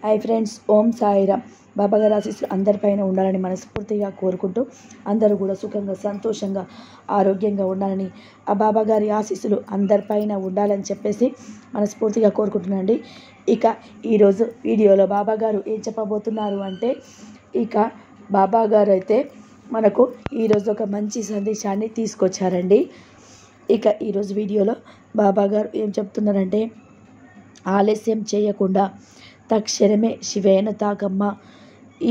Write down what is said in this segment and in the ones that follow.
Hi friends, ఓం సాయిరామ్. బాబాగారి ఆశీస్సులు అందరిపైన ఉండాలని మనస్ఫూర్తిగా కోరుకుంటూ అందరూ కూడా సుఖంగా, సంతోషంగా, ఆరోగ్యంగా ఉండాలని, ఆ బాబాగారి ఆశీస్సులు అందరిపైన ఉండాలని చెప్పేసి మనస్ఫూర్తిగా కోరుకుంటున్నానండి. ఇక ఈరోజు వీడియోలో బాబాగారు ఏం చెప్పబోతున్నారు అంటే, ఇక బాబాగారు అయితే మనకు ఈరోజు ఒక మంచి సందేశాన్ని తీసుకొచ్చారండి. ఇక ఈరోజు వీడియోలో బాబాగారు ఏం చెప్తున్నారంటే, ఆలస్యం చేయకుండా తక్షణమే శివేన తాకమ్మ,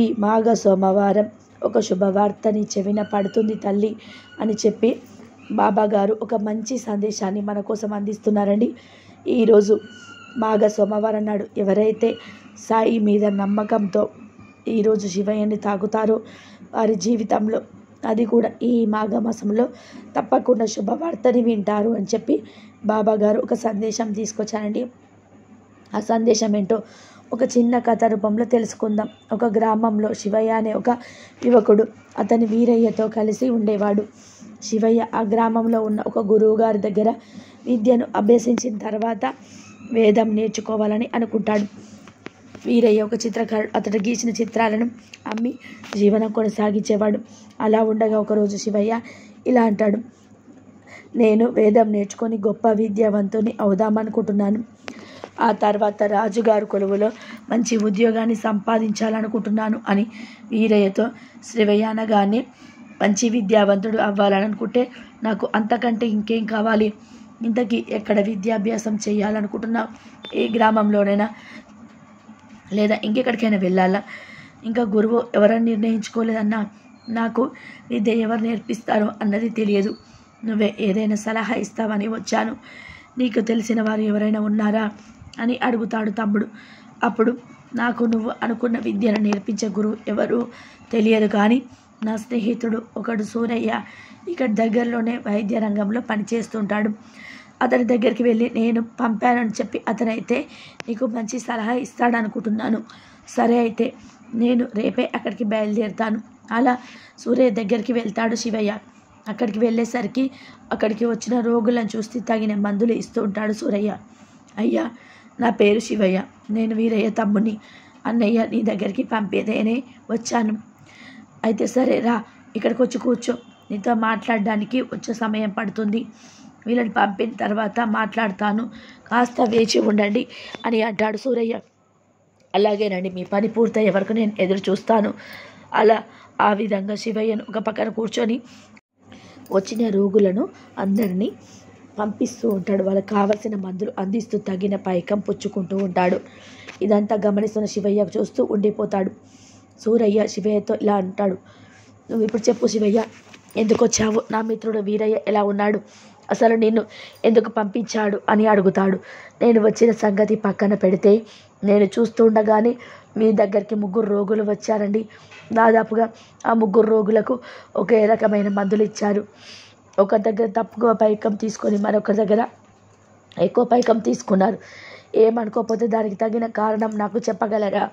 ఈ మాఘ సోమవారం ఒక శుభవార్తని చెవిన పడుతుంది తల్లి అని చెప్పి బాబాగారు ఒక మంచి సందేశాన్ని మన కోసం అందిస్తున్నారండి. ఈరోజు మాఘ సోమవారం నాడు ఎవరైతే సాయి మీద నమ్మకంతో ఈరోజు శివయ్యని తాకుతారో వారి జీవితంలో, అది కూడా ఈ మాఘమాసంలో తప్పకుండా శుభవార్తని వింటారు అని చెప్పి బాబాగారు ఒక సందేశం తీసుకొచ్చారండి. ఆ సందేశం ఏంటో ఒక చిన్న కథ రూపంలో తెలుసుకుందాం. ఒక గ్రామంలో శివయ్య అనే ఒక యువకుడు అతని వీరయ్యతో కలిసి ఉండేవాడు. శివయ్య ఆ గ్రామంలో ఉన్న ఒక గురువు గారి దగ్గర విద్యను అభ్యసించిన తర్వాత వేదం నేర్చుకోవాలని అనుకుంటాడు. వీరయ్య ఒక చిత్రకారుడు. అతడు గీసిన చిత్రాలను అమ్మి జీవనం కొనసాగించేవాడు. అలా ఉండగా ఒకరోజు శివయ్య ఇలా అంటాడు, నేను వేదం నేర్చుకొని గొప్ప విద్యావంతుని అవుదామనుకుంటున్నాను. ఆ తర్వాత రాజుగారు కొలువులో మంచి ఉద్యోగాన్ని సంపాదించాలనుకుంటున్నాను అని వీరయ్యతో శివయ్య అనగానే, మంచి విద్యావంతుడు అవ్వాలని అనుకుంటే నాకు అంతకంటే ఇంకేం కావాలి? ఇంతకీ ఎక్కడ విద్యాభ్యాసం చేయాలనుకుంటున్నావు? ఏ గ్రామంలోనైనా లేదా ఇంకెక్కడికైనా వెళ్ళాలా? ఇంకా గురువు ఎవరని నిర్ణయించుకోలేదన్నా. నాకు విద్య ఎవరు నేర్పిస్తారో అన్నది తెలియదు. నువ్వే ఏదైనా సలహా ఇస్తావని వచ్చాను. నీకు తెలిసిన వారు ఎవరైనా ఉన్నారా అని అడుగుతాడు తమ్ముడు. అప్పుడు, నాకు నువ్వు అనుకున్న విద్యను నేర్పించే గురువు ఎవరు తెలియదు, కానీ నా స్నేహితుడు ఒకడు సూరయ్య ఇక్కడ దగ్గరలోనే వైద్య రంగంలో పనిచేస్తుంటాడు. అతని దగ్గరికి వెళ్ళి నేను పంపానని చెప్పి అతనైతే నీకు మంచి సలహా ఇస్తాడనుకుంటున్నాను. సరే, అయితే నేను రేపే అక్కడికి బయలుదేరుతాను. అలా సూరయ్య దగ్గరికి వెళ్తాడు శివయ్య. అక్కడికి వెళ్ళేసరికి అక్కడికి వచ్చిన రోగులను చూసి తగిన మందులు ఇస్తూ ఉంటాడు సూరయ్య. అయ్యా, నా పేరు శివయ్య, నేను వీరయ్య తమ్ముని. అన్నయ్య నీ దగ్గరికి పంపేదేనే వచ్చాను. అయితే సరే రా, ఇక్కడికి వచ్చి కూర్చో. నీతో మాట్లాడడానికి వచ్చే సమయం పడుతుంది. వీళ్ళని పంపిన తర్వాత మాట్లాడతాను, కాస్త వేచి ఉండండి అని అంటాడు సూరయ్య. అలాగేనండి, మీ పని పూర్తయ్యే వరకు నేను ఎదురు చూస్తాను. అలా ఆ విధంగా శివయ్యను ఒక పక్కన కూర్చొని వచ్చిన రోగులను అందరినీ పంపిస్తూ ఉంటాడు. వాళ్ళకి కావలసిన మందులు అందిస్తూ తగిన పైకం పుచ్చుకుంటూ ఉంటాడు. ఇదంతా గమనిస్తున్న శివయ్య చూస్తూ ఉండిపోతాడు. సూరయ్య శివయ్యతో ఇలా అంటాడు, నువ్వు ఇప్పుడు చెప్పు శివయ్య, ఎందుకు వచ్చావు? నా మిత్రుడు వీరయ్య ఎలా ఉన్నాడు? అసలు నిన్ను ఎందుకు పంపించాడు అని అడుగుతాడు. నేను వచ్చిన సంగతి పక్కన పెడితే, నేను చూస్తూ ఉండగానే మీ దగ్గరికి 3 రోగులు వచ్చారండి. దాదాపుగా ఆ 3 రోగులకు ఒకే రకమైన మందులు ఇచ్చారు. ఒక దగ్గర తక్కువ పైకం తీసుకొని మరొకరి దగ్గర ఎక్కువ పైకం తీసుకున్నారు. ఏమనుకోకపోతే దానికి తగిన కారణం నాకు చెప్పగలరా?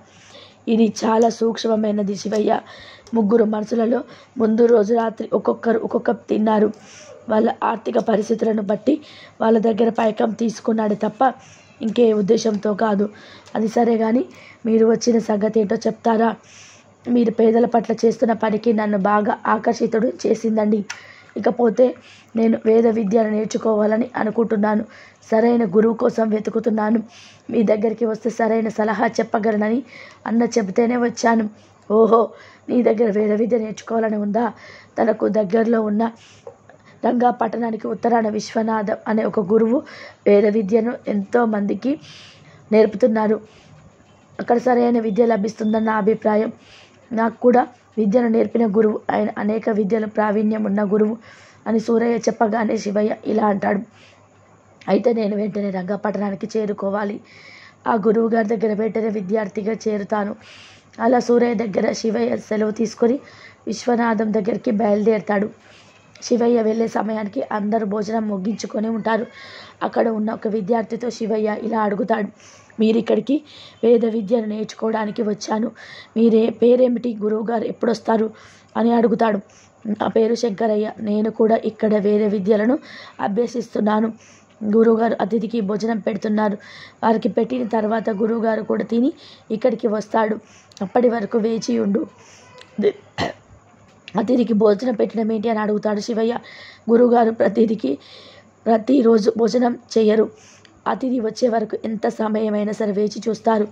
ఇది చాలా సూక్ష్మమైనది శివయ్య. 3 మనుషులలో ముందు రోజు రాత్రి ఒక్కొక్కరు ఒక్కొక్క తిన్నారు. వాళ్ళ ఆర్థిక పరిస్థితులను బట్టి వాళ్ళ దగ్గర పైకం తీసుకున్నాడు తప్ప ఇంకే ఉద్దేశంతో కాదు. అది సరే కానీ, మీరు వచ్చిన సంగతి ఏంటో చెప్తారా? మీరు పేదల పట్ల చేస్తున్న పనికి నన్ను బాగా ఆకర్షితుడు చేసిందండి. ఇకపోతే నేను వేద విద్యను నేర్చుకోవాలని అనుకుంటున్నాను. సరైన గురువు కోసం వెతుకుతున్నాను. మీ దగ్గరికి వస్తే సరైన సలహా చెప్పగలనని అన్న చెబితేనే వచ్చాను. ఓహో, నీ దగ్గర వేద విద్య నేర్చుకోవాలని ఉందా? తనకు దగ్గరలో ఉన్న రంగా పట్టణానికి ఉత్తరాన విశ్వనాథం అనే ఒక గురువు వేద విద్యను ఎంతోమందికి నేర్పుతున్నారు. అక్కడ సరైన విద్య లభిస్తుందన్న నా అభిప్రాయం. నాకు కూడా విద్యను నేర్పిన గురువు ఆయన అనేక విద్యలు ప్రావీణ్యం ఉన్న గురువు అని సూరయ్య చెప్పగానే శివయ్య ఇలా అంటాడు, అయితే నేను వెంటనే రంగపట్టణానికి చేరుకోవాలి. ఆ గురువు గారి దగ్గర వెంటనే విద్యార్థిగా చేరుతాను. అలా సూరయ్య దగ్గర శివయ్య సెలవు తీసుకొని విశ్వనాథం దగ్గరికి బయలుదేరుతాడు. శివయ్య వెళ్ళే సమయానికి అందరూ భోజనం ముగించుకొని ఉంటారు. అక్కడ ఉన్న ఒక విద్యార్థితో శివయ్య ఇలా అడుగుతాడు, మీరు ఇక్కడికి వేద విద్యను నేర్చుకోవడానికి వచ్చాను. మీరే పేరేమిటి? గురువుగారు ఎప్పుడు వస్తారు అని అడుగుతాడు. నా పేరు శంకరయ్య, నేను కూడా ఇక్కడ వేద విద్యలను అభ్యసిస్తున్నాను. గురువుగారు అతిథికి భోజనం పెడుతున్నారు. వారికి పెట్టిన తర్వాత గురువుగారు కూడా తిని ఇక్కడికి వస్తాడు. అప్పటి వరకు వేచి ఉండు. అతిథికి భోజనం పెట్టడం ఏంటి అని అడుగుతాడు శివయ్య. గురువుగారు ప్రతిరోజు భోజనం చేయరు. అతిథి వచ్చే వరకు ఎంత సమయమైనా సరే వేచి చూస్తారు.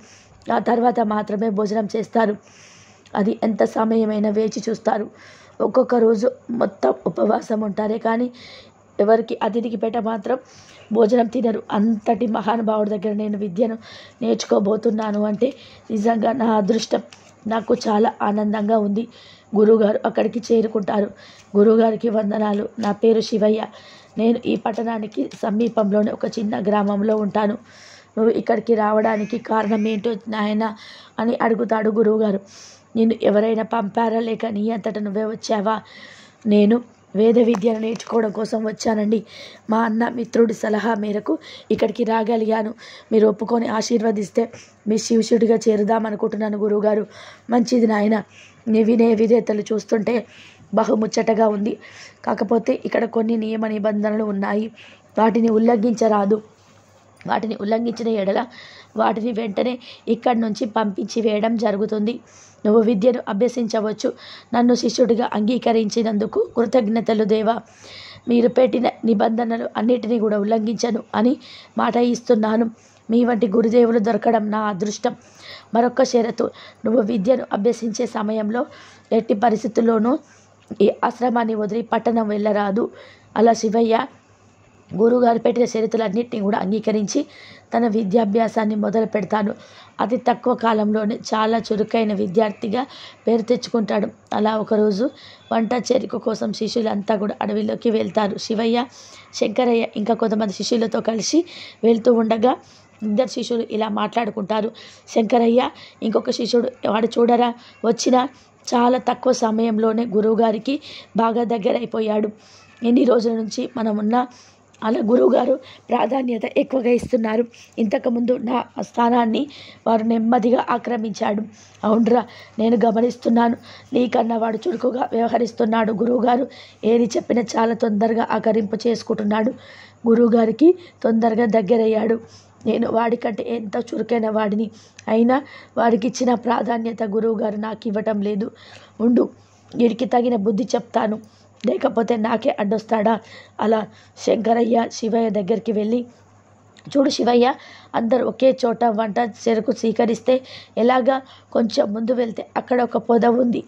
ఆ తర్వాత మాత్రమే భోజనం చేస్తారు. అది ఎంత సమయమైనా వేచి చూస్తారు. ఒక్కొక్క రోజు మొత్తం ఉపవాసం ఉంటారే కానీ ఎవరికి అతిథికి మాత్రం భోజనం తినరు. అంతటి మహానుభావుడి దగ్గర నేను విద్యను నేర్చుకోబోతున్నాను అంటే నిజంగా నా అదృష్టం. నాకు చాలా ఆనందంగా ఉంది. గురువుగారు అక్కడికి చేరుకుంటారు. గురువుగారికి వందనాలు. నా పేరు శివయ్య. నేను ఈ పట్టణానికి సమీపంలోనే ఒక చిన్న గ్రామంలో ఉంటాను. నువ్వు ఇక్కడికి రావడానికి కారణం ఏంటో నాయన అని అడుగుతాడు గురువుగారు. నిన్ను ఎవరైనా పంపారా లేక నీ అంతట నువ్వే వచ్చావా? నేను వేద విద్యను నేర్చుకోవడం కోసం వచ్చానండి. మా అన్న మిత్రుడి సలహా మేరకు ఇక్కడికి రాగలిగాను. మీరు ఒప్పుకొని ఆశీర్వదిస్తే మీ శిష్యుడిగా చేరుదామనుకుంటున్నాను గురువుగారు. మంచిది నాయన. నీ వినయ విధేయతలు చూస్తుంటే బహుముచ్చటగా ఉంది. కాకపోతే ఇక్కడ కొన్ని నియమ నిబంధనలు ఉన్నాయి. వాటిని ఉల్లంఘించరాదు. వాటిని ఉల్లంఘించిన ఎడల వాటిని వెంటనే ఇక్కడి నుంచి పంపించి వేయడం జరుగుతుంది. నువ్వు విద్యను అభ్యసించవచ్చు. నన్ను శిష్యుడిగా అంగీకరించినందుకు కృతజ్ఞతలు దేవా. మీరు పెట్టిన నిబంధనలు అన్నిటినీ కూడా ఉల్లంఘించను అని మాట ఇస్తున్నాను. మీ వంటి గురుదేవులు దొరకడం నా అదృష్టం. మరొక షరతు, నువ్వు విద్యను అభ్యసించే సమయంలో ఎట్టి పరిస్థితుల్లోనూ ఈ ఆశ్రమాన్ని వదిలి పట్టణం వెళ్ళరాదు. అలా శివయ్య గురువుగారు పెట్టిన షరతులన్నింటినీ కూడా అంగీకరించి తన విద్యాభ్యాసాన్ని మొదలు పెడతాడు. అతి తక్కువ కాలంలోనే చాలా చురుకైన విద్యార్థిగా పేరు తెచ్చుకుంటాడు. అలా ఒకరోజు వంట చెరుకు కోసం శిష్యులంతా కూడా అడవిలోకి వెళ్తారు. శివయ్య, శంకరయ్య ఇంకా కొంతమంది శిష్యులతో కలిసి వెళ్తూ ఉండగా ఇద్దరు శిష్యులు ఇలా మాట్లాడుకుంటారు. శంకరయ్య ఇంకొక శిష్యుడు, వాడు చూడరా వచ్చిన చాలా తక్కువ సమయంలోనే గురువుగారికి బాగా దగ్గరైపోయాడు. ఎన్ని రోజుల నుంచి మనమున్న అలా గురువుగారు ప్రాధాన్యత ఎక్కువగా ఇస్తున్నారు. ఇంతకుముందు నా స్థానాన్ని వారు నెమ్మదిగా ఆక్రమించాడు. అవునరా, నేను గమనిస్తున్నాను. నీకన్నా వాడు చురుకుగా వ్యవహరిస్తున్నాడు. గురువుగారు ఏది చెప్పినా చాలా తొందరగా ఆకరింపు చేసుకుంటున్నాడు. గురువుగారికి తొందరగా దగ్గరయ్యాడు. నేను వాడికంటే ఎంత చురుకైన వాడిని అయినా వాడికి ఇచ్చిన ప్రాధాన్యత గురువుగారు నాకు ఇవ్వటం లేదు. ఉండు, వీడికి తగిన బుద్ధి చెప్తాను, లేకపోతే నాకే అడ్డొస్తాడా? అలా శంకరయ్య శివయ్య దగ్గరికి వెళ్ళి, చూడు శివయ్య, అందరు ఒకే చోట వంట చెరుకు స్వీకరిస్తే ఎలాగా? కొంచెం ముందు వెళ్తే అక్కడ ఒక పొద ఉంది.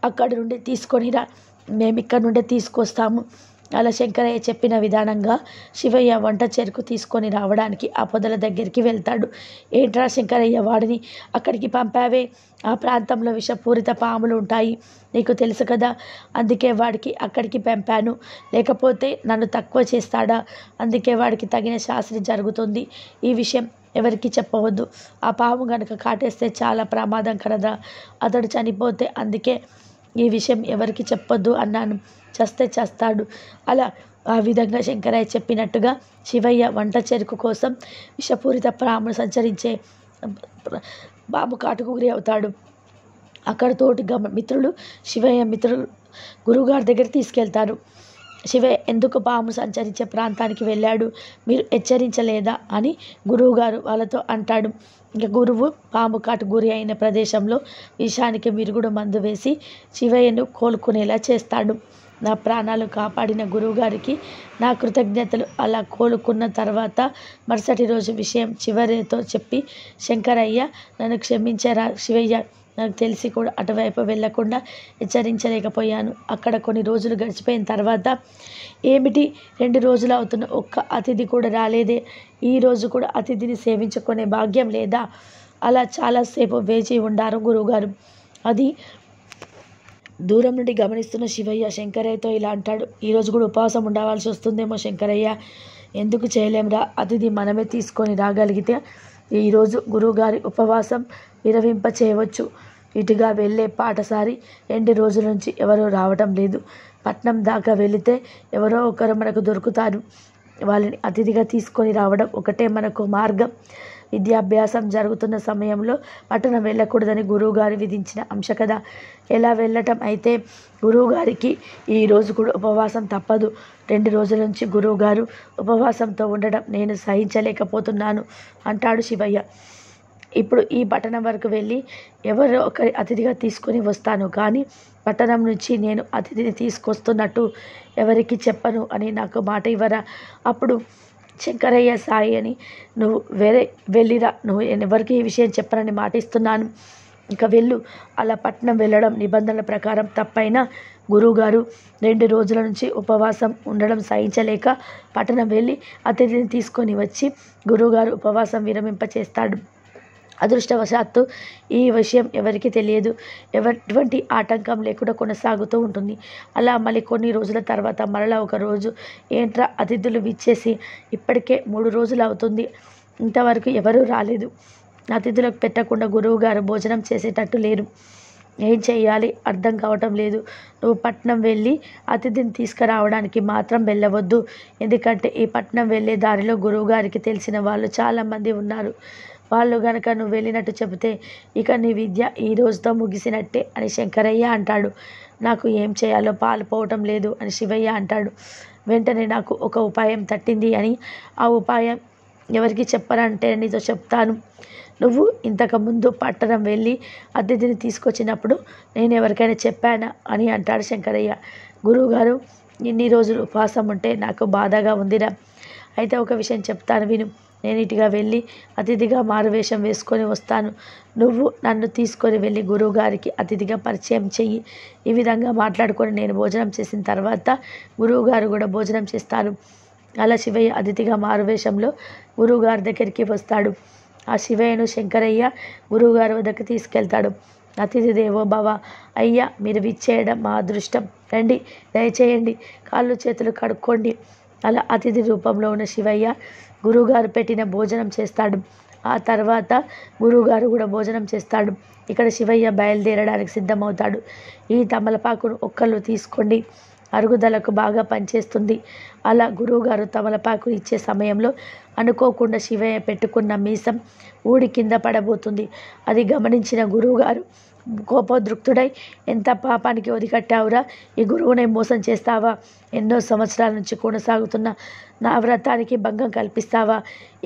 అక్కడి నుండి తీసుకొనిరా, మేము ఇక్కడ నుండే తీసుకొస్తాము. అలా శంకరయ్య చెప్పిన విధానంగా శివయ్య వంట చెరుకు తీసుకొని రావడానికి ఆ పొదల దగ్గరికి వెళ్తాడు. ఏంట్రా శంకరయ్య, వాడిని అక్కడికి పంపావే? ఆ ప్రాంతంలో విషపూరిత పాములు ఉంటాయి, నీకు తెలుసు కదా. అందుకే వాడికి అక్కడికి పంపాను. లేకపోతే నన్ను తక్కువ చేస్తాడా? అందుకే వాడికి తగిన శాస్త్రి జరుగుతుంది. ఈ విషయం ఎవరికి చెప్పవద్దు. ఆ పాము కనుక కాటేస్తే చాలా ప్రమాదం కలదా. అతడు చనిపోతే అందుకే ఈ విషయం ఎవరికి చెప్పొద్దు అన్నాను. చస్తే చేస్తాడు. అలా ఆ విధంగా శంకరయ్య చెప్పినట్టుగా శివయ్య వంట చెరుకు కోసం విషపూరిత పాములు సంచరించే పాము కాటుకు గురి అవుతాడు. అక్కడ తోటి మిత్రులు శివయ్య గురువుగారి దగ్గర తీసుకెళ్తారు. శివయ్య ఎందుకు పాము సంచరించే ప్రాంతానికి వెళ్ళాడు, మీరు హెచ్చరించలేదా అని గురువుగారు వాళ్ళతో అంటాడు. ఇంకా గురువు పాము కాటు గురి అయిన ప్రదేశంలో విషానికి విరుగుడు మందు వేసి శివయ్యను కోలుకునేలా చేస్తాడు. నా ప్రాణాలు కాపాడిన గురువుగారికి నా కృతజ్ఞతలు. అలా కోలుకున్న తర్వాత మరుసటి రోజు విషయం చివరితో చెప్పి, శంకరయ్య నన్ను క్షమించరా శివయ్య, నాకు తెలిసి కూడా అటువైపు వెళ్లకుండా హెచ్చరించలేకపోయాను. అక్కడ కొన్ని రోజులు గడిచిపోయిన తర్వాత, ఏమిటి 2 రోజులు అవుతున్న ఒక్క అతిథి కూడా రాలేదే, ఈరోజు కూడా అతిథిని సేవించుకునే భాగ్యం లేదా? అలా చాలాసేపు వేచి ఉండారు గురువుగారు. అది దూరం నుండి గమనిస్తున్న శివయ్య శంకరయ్యతో ఇలా అంటాడు, ఈరోజు కూడా ఉపవాసం ఉండవలసి వస్తుందేమో శంకరయ్య. ఎందుకు చేయలేంరా, అతిథి మనమే తీసుకొని రాగలిగితే ఈరోజు గురువుగారి ఉపవాసం విరవింప చేయవచ్చు. ఇటుగా వెళ్ళే పాటసారి 2 రోజుల నుంచి ఎవరూ రావటం లేదు. పట్నం దాకా వెళితే ఎవరో ఒకరు మనకు దొరుకుతారు. వాళ్ళని అతిథిగా తీసుకొని రావడం ఒకటే మనకు మార్గం. విద్యాభ్యాసం జరుగుతున్న సమయంలో పట్టణం వెళ్ళకూడదని గురువుగారు విధించిన అంశ కదా. ఎలా వెళ్ళటం? అయితే గురువుగారికి ఈరోజు కూడా ఉపవాసం తప్పదు. 2 రోజుల నుంచి గురువుగారు ఉపవాసంతో ఉండడం నేను సహించలేకపోతున్నాను అంటాడు శివయ్య. ఇప్పుడు ఈ పట్టణం వరకు వెళ్ళి ఎవరో ఒకరి అతిథిగా తీసుకొని వస్తాను, కానీ పట్టణం నుంచి నేను అతిథిని తీసుకొస్తున్నట్టు ఎవరికి చెప్పను అని నాకు మాట ఇవ్వరా? అప్పుడు శంకరయ్య, సాయి అని నువ్వు వేరే వెళ్ళిరా, నువ్వు ఎవరికి ఈ విషయం చెప్పనని మాట ఇస్తున్నాను, ఇక వెళ్ళు. అలా పట్నం వెళ్ళడం నిబంధనల ప్రకారం తప్పైనా గురువుగారు 2 రోజుల నుంచి ఉపవాసం ఉండడం సహించలేక పట్టణం వెళ్ళి అతిథిని తీసుకొని వచ్చి గురువుగారు ఉపవాసం విరమింపచేస్తాడు. అదృష్టవశాత్తు ఈ విషయం ఎవరికీ తెలియదు. ఎటువంటి ఆటంకం లేకుండా కొనసాగుతూ ఉంటుంది. అలా మళ్ళీ కొన్ని రోజుల తర్వాత మరలా ఒక రోజు, ఏంట్రా అతిథులు విచ్చేసి ఇప్పటికే 3 రోజులు అవుతుంది, ఇంతవరకు ఎవరూ రాలేదు, అతిథులకు పెట్టకుండా గురువుగారు భోజనం చేసేటట్టు లేరు, ఏం చేయాలి అర్థం కావటం లేదు. నువ్వు పట్నం వెళ్ళి అతిథిని తీసుకురావడానికి మాత్రం వెళ్ళవద్దు, ఎందుకంటే ఈ పట్నం వెళ్ళే దారిలో గురువుగారికి తెలిసిన వాళ్ళు చాలామంది ఉన్నారు. వాళ్ళు గనక నువ్వు వెళ్ళినట్టు చెబితే ఇక నీ విద్య ఈ రోజుతో ముగిసినట్టే అని శంకరయ్య అంటాడు. నాకు ఏం చేయాలో పాలుపోవటం లేదు అని శివయ్య అంటాడు. వెంటనే నాకు ఒక ఉపాయం తట్టింది అని, ఆ ఉపాయం ఎవరికి చెప్పరంటే నీతో చెప్తాను. నువ్వు ఇంతకుముందు పట్టణం వెళ్ళి అతిథిని తీసుకొచ్చినప్పుడు నేను ఎవరికైనా చెప్పానా అని అంటాడు శంకరయ్య. గురువుగారు, ఇన్ని రోజులు ఉపవాసం ఉంటే నాకు బాధగా ఉందిరా. అయితే ఒక విషయం చెప్తాను విను. నేను ఇటుగా వెళ్ళి అతిథిగా మారువేషం వేసుకొని వస్తాను. నువ్వు నన్ను తీసుకొని వెళ్ళి గురువుగారికి అతిథిగా పరిచయం చెయ్యి. ఈ విధంగా మాట్లాడుకొని నేను భోజనం చేసిన తర్వాత గురువుగారు కూడా భోజనం చేస్తారు. అలా శివయ్య అతిథిగా మారువేషంలో గురువుగారి దగ్గరికి వస్తాడు. ఆ శివయ్యను శంకరయ్య గురువుగారి వద్దకు తీసుకెళ్తాడు. అతిథి దేవో భవ, అయ్యా మీరు విచ్చేయడం మా అదృష్టం, రండి దయచేయండి, కాళ్ళు చేతులు కడుక్కోండి. అలా అతిథి రూపంలో ఉన్న శివయ్య గురువుగారు పెట్టిన భోజనం చేస్తాడు. ఆ తర్వాత గురువుగారు కూడా భోజనం చేస్తాడు. ఇక్కడ శివయ్య బయలుదేరడానికి సిద్ధమవుతాడు. ఈ తమలపాకును ఒక్కళ్ళు తీసుకోండి, అరుగుదలకు బాగా పనిచేస్తుంది. అలా గురువుగారు తమలపాకు ఇచ్చే సమయంలో అనుకోకుండా శివయ్య పెట్టుకున్న మీసం ఊడి కింద పడబోతుంది. అది గమనించిన గురువుగారు కోపోద్రిక్తుడై, ఎంత పాపానికి ఒదికట్టావురా, ఈ గురువునే మోసం చేస్తావా, ఎన్నో సంవత్సరాల నుంచి కొనసాగుతున్న నా వ్రతానికి భంగం కల్పిస్తావా,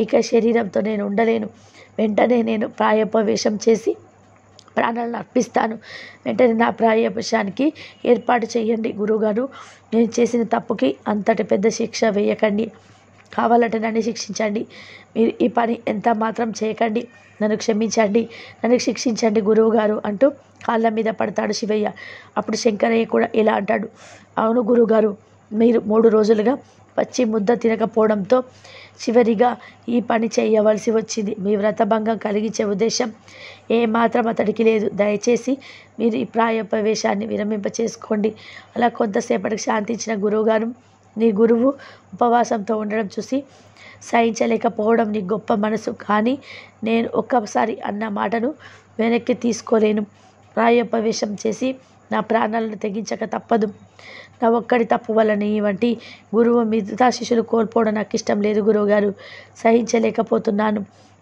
ఇక శరీరంతో నేను ఉండలేను, వెంటనే నేను ప్రాయోపవేశం చేసి ప్రాణాలను అర్పిస్తాను, వెంటనే నా ప్రాయోపవేశానికి ఏర్పాటు చేయండి గురువుగారు, నేను చేసిన తప్పుకి అంతటి పెద్ద శిక్ష వేయకండి, కావాలంటే నన్ను శిక్షించండి, మీరు ఈ పని ఎంత మాత్రం చేయకండి, నన్ను క్షమించండి, నన్ను శిక్షించండి గురువుగారు అంటూ కాళ్ళ మీద పడతాడు శివయ్య. అప్పుడు శంకరయ్య కూడా ఇలా అంటాడు, అవును గురువుగారు, మీరు 3 రోజులుగా పచ్చి ముద్ద తినకపోవడంతో చివరిగా ఈ పని చేయవలసి వచ్చింది. మీ వ్రతభంగం కలిగించే ఉద్దేశం ఏమాత్రం అతడికి లేదు. దయచేసి మీరు ఈ ప్రాయోపవేశాన్ని విరమింప చేసుకోండి. అలా కొంతసేపటికి శాంతించిన గురువుగారు, నీ గురువు ఉపవాసంతో ఉండడం చూసి సహించలేకపోవడం నీ గొప్ప మనసు, కానీ నేను ఒక్కసారి అన్న మాటను వెనక్కి తీసుకోలేను. ప్రాయోపవేశం చేసి నా ప్రాణాలను తెగించక తప్పదు. నా ఒక్కడి తప్పు వలన ఈ వంటి గురువు మిగతా శిష్యులు కోల్పోవడం నాకు ఇష్టం లేదు గురువుగారు, సహించలేకపోతున్నాను.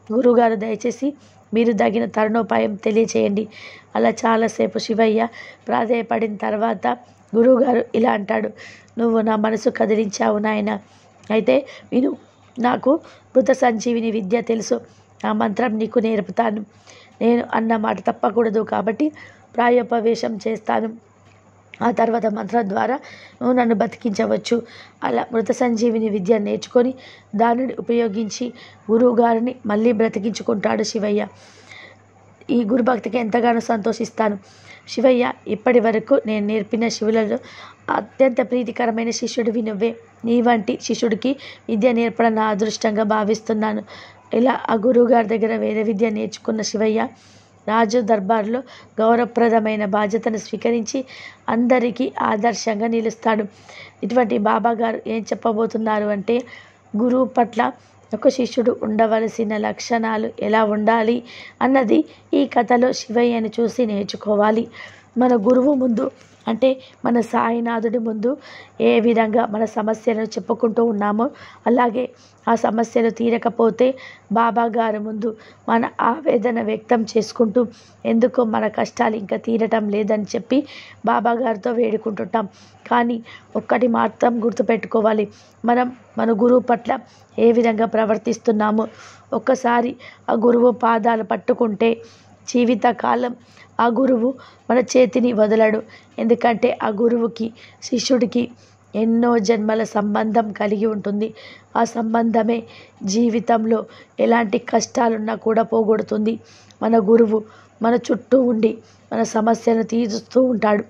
గురువుగారు దయచేసి మీరు తగిన తరుణోపాయం తెలియచేయండి. అలా చాలాసేపు శివయ్య ప్రాధేయపడిన తర్వాత గురువుగారు ఇలా అంటాడు, నువ్వు నా మనసు కదిలించావు నాయన. అయితే విను, నాకు మృత సంజీవిని విద్య తెలుసు, ఆ మంత్రం నీకు నేర్పుతాను. నేను అన్న మాట తప్పకూడదు కాబట్టి ప్రాయోపవేశం చేస్తాను. ఆ తర్వాత మంత్రం ద్వారా నువ్వు నన్ను బతికించవచ్చు. అలా మృత సంజీవిని విద్య నేర్చుకొని దానిని ఉపయోగించి గురువుగారిని మళ్ళీ బ్రతికించుకుంటాడు శివయ్య. ఈ గురుభక్తికి ఎంతగానో సంతోషిస్తాను. శివయ్య, ఇప్పటి వరకు నేను నేర్పిన శివులలో అత్యంత ప్రీతికరమైన శిష్యుడివి నువ్వే. నీ వంటి శిష్యుడికి విద్య నేర్పడం నా అదృష్టంగా భావిస్తున్నాను. ఇలా ఆ గురువుగారి దగ్గర వేద విద్య నేర్చుకున్న శివయ్య రాజు దర్బార్లో గౌరవప్రదమైన బాధ్యతను స్వీకరించి అందరికీ ఆదర్శంగా నిలుస్తాడు. ఇటువంటి బాబాగారు ఏం చెప్పబోతున్నారు అంటే, గురువు పట్ల ఒక శిష్యుడు ఉండవలసిన లక్షణాలు ఎలా ఉండాలి అన్నది ఈ కథలో శివయ్యను చూసి నేర్చుకోవాలి. మన గురువు ముందు అంటే మన సాయినాథుడి ముందు ఏ విధంగా మన సమస్యలను చెప్పుకుంటూ ఉన్నామో అలాగే ఆ సమస్యలు తీరకపోతే బాబా గారి ముందు మన ఆవేదన వ్యక్తం చేసుకుంటూ ఎందుకో మన కష్టాలు ఇంకా తీరటం లేదని చెప్పి బాబా గారితో వేడుకుంటుంటాం. కానీ ఒక్కటి మాత్రం గుర్తుపెట్టుకోవాలి, మనం మన గురువు పట్ల ఏ విధంగా ప్రవర్తిస్తున్నామో ఒక్కసారి ఆ గురువు పాదాలు పట్టుకుంటే జీవితకాలం ఆ గురువు మన చేతిని వదలడు. ఎందుకంటే ఆ గురువుకి శిష్యుడికి ఎన్నో జన్మల సంబంధం కలిగి ఉంటుంది. ఆ సంబంధమే జీవితంలో ఎలాంటి కష్టాలున్నా కూడా పోగొడుతుంది. మన గురువు మన చుట్టూ ఉండి మన సమస్యను తీరుస్తూ ఉంటాడు.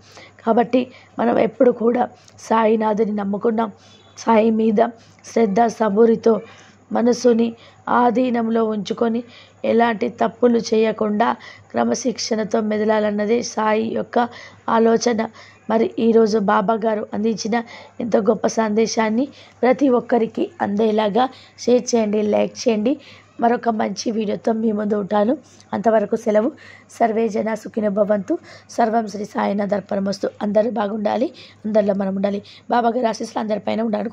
కాబట్టి మనం ఎప్పుడు కూడా సాయినాథుని నమ్ముకున్నాం. సాయి మీద శ్రద్ధ సబూరితో మనసుని ఆధీనంలో ఉంచుకొని ఎలాంటి తప్పులు చేయకుండా క్రమశిక్షణతో మెదలాలన్నదే సాయి యొక్క ఆలోచన. మరి ఈరోజు బాబా గారు అందించిన ఇంత గొప్ప సందేశాన్ని ప్రతి ఒక్కరికి అందేలాగా షేర్ చేయండి, లైక్ చేయండి. మరొక మంచి వీడియోతో మీ ముందు ఉంటాను. అంతవరకు సెలవు. సర్వే జన సుఖినో భవంతు. సర్వం శ్రీ సాయినాథ్ అర్పణమస్తు. అందరూ బాగుండాలి, అందరిలో మనం ఉండాలి. బాబా గారి ఆశీస్సులు అందరిపైన ఉండాలి.